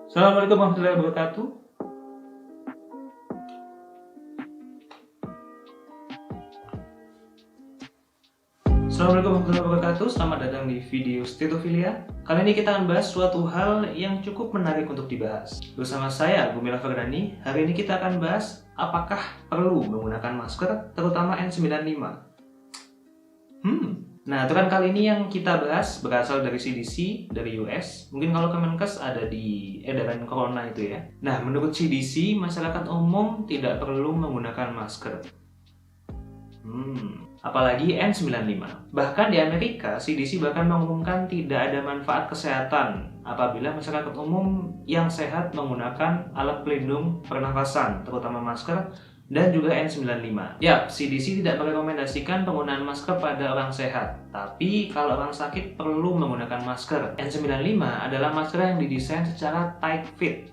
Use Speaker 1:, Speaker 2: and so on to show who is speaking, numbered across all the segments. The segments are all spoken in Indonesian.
Speaker 1: Assalamualaikum warahmatullahi wabarakatuh. Assalamualaikum warahmatullahi wabarakatuh. Selamat datang di video Stetophilia. Kali ini kita akan bahas suatu hal yang cukup menarik untuk dibahas. Bersama saya, Gumilar Ferdani. Hari ini kita akan bahas apakah perlu menggunakan masker, terutama N95. Nah, aturan kali ini yang kita bahas berasal dari CDC, dari US. Mungkin kalau Kemenkes ada di edaran corona itu ya. Nah, menurut CDC, masyarakat umum tidak perlu menggunakan masker. Apalagi N95. Bahkan di Amerika, CDC bahkan mengumumkan tidak ada manfaat kesehatan apabila masyarakat umum yang sehat menggunakan alat pelindung pernafasan, terutama masker, dan juga N95. Ya, CDC tidak merekomendasikan penggunaan masker pada orang sehat, tapi kalau orang sakit perlu menggunakan masker. N95 adalah masker yang didesain secara tight fit,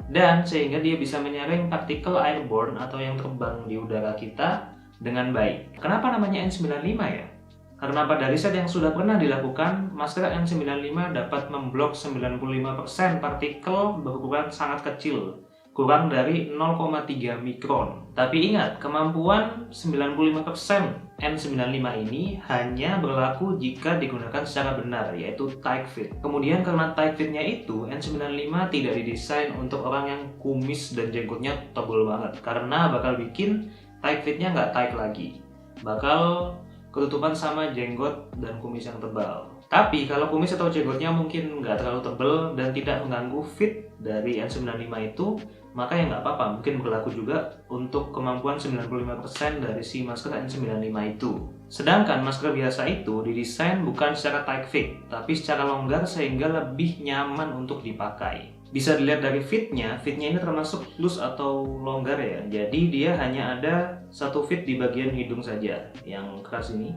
Speaker 1: dan sehingga dia bisa menyaring partikel airborne atau yang terbang di udara kita dengan baik. Kenapa namanya N95 ya? Karena pada riset yang sudah pernah dilakukan, masker N95 dapat memblok 95% partikel berukuran sangat kecil, kurang dari 0,3 mikron. Tapi ingat, kemampuan 95% N95 ini hanya berlaku jika digunakan secara benar, yaitu tight fit. Kemudian karena tight fitnya itu, N95 tidak didesain untuk orang yang kumis dan jenggotnya tebal banget, karena bakal bikin tight fitnya nggak tight lagi. Bakal ketutupan sama jenggot dan kumis yang tebal. Tapi kalau kumis atau jenggotnya mungkin nggak terlalu tebal dan tidak mengganggu fit dari N95 itu, maka ya nggak apa-apa, mungkin berlaku juga untuk kemampuan 95% dari si masker N95 itu. Sedangkan masker biasa itu didesain bukan secara tight fit, tapi secara longgar sehingga lebih nyaman untuk dipakai. Bisa dilihat dari fitnya ini termasuk loose atau longgar ya, jadi dia hanya ada satu fit di bagian hidung saja, yang keras ini,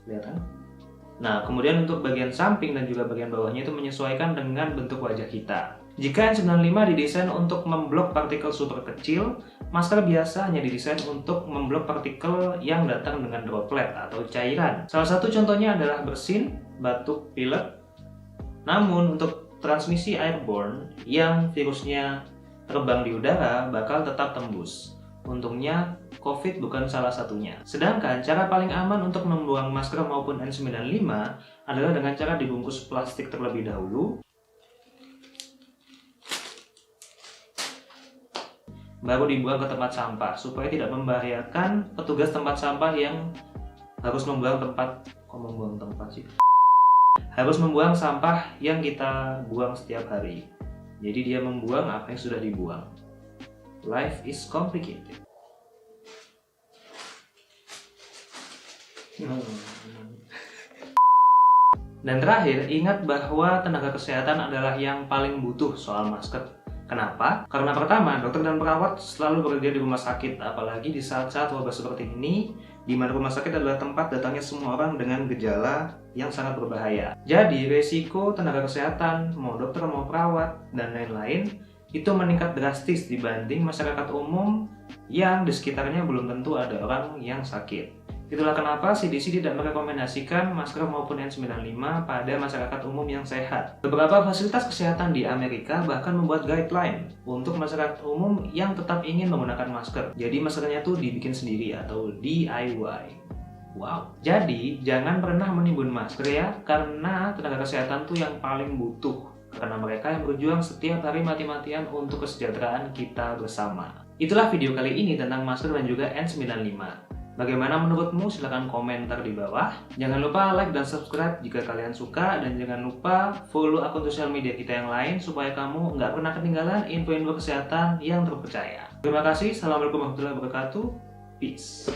Speaker 1: kelihatan? Nah, kemudian untuk bagian samping dan juga bagian bawahnya itu menyesuaikan dengan bentuk wajah kita. Jika N95 didesain untuk memblok partikel super kecil, masker biasa hanya didesain untuk memblok partikel yang datang dengan droplet atau cairan. Salah satu contohnya adalah bersin, batuk, pilek. Namun untuk transmisi airborne yang virusnya terbang di udara bakal tetap tembus. Untungnya, COVID bukan salah satunya. Sedangkan cara paling aman untuk membuang masker maupun N95 adalah dengan cara dibungkus plastik terlebih dahulu, baru dibuang ke tempat sampah supaya tidak membahayakan petugas tempat sampah yang harus membuang harus membuang sampah yang kita buang setiap hari. Jadi dia membuang apa yang sudah dibuang. Life is complicated. Dan terakhir, ingat bahwa tenaga kesehatan adalah yang paling butuh soal masker. Kenapa? Karena pertama, dokter dan perawat selalu bekerja di rumah sakit, apalagi di saat-saat wabah seperti ini, di mana rumah sakit adalah tempat datangnya semua orang dengan gejala yang sangat berbahaya. Jadi, resiko tenaga kesehatan, mau dokter, mau perawat, dan lain-lain, itu meningkat drastis dibanding masyarakat umum yang di sekitarnya belum tentu ada orang yang sakit. Itulah kenapa CDC tidak merekomendasikan masker maupun N95 pada masyarakat umum yang sehat. Beberapa fasilitas kesehatan di Amerika bahkan membuat guideline untuk masyarakat umum yang tetap ingin menggunakan masker. Jadi maskernya tuh dibikin sendiri atau DIY. Wow. Jadi jangan pernah menimbun masker ya, karena tenaga kesehatan tuh yang paling butuh. Karena mereka yang berjuang setiap hari mati-matian untuk kesejahteraan kita bersama. Itulah video kali ini tentang masker dan juga N95. Bagaimana menurutmu? Silahkan komentar di bawah. Jangan lupa like dan subscribe jika kalian suka. Dan jangan lupa follow akun sosial media kita yang lain supaya kamu nggak pernah ketinggalan info-info kesehatan yang terpercaya. Terima kasih. Assalamualaikum warahmatullahi wabarakatuh. Peace.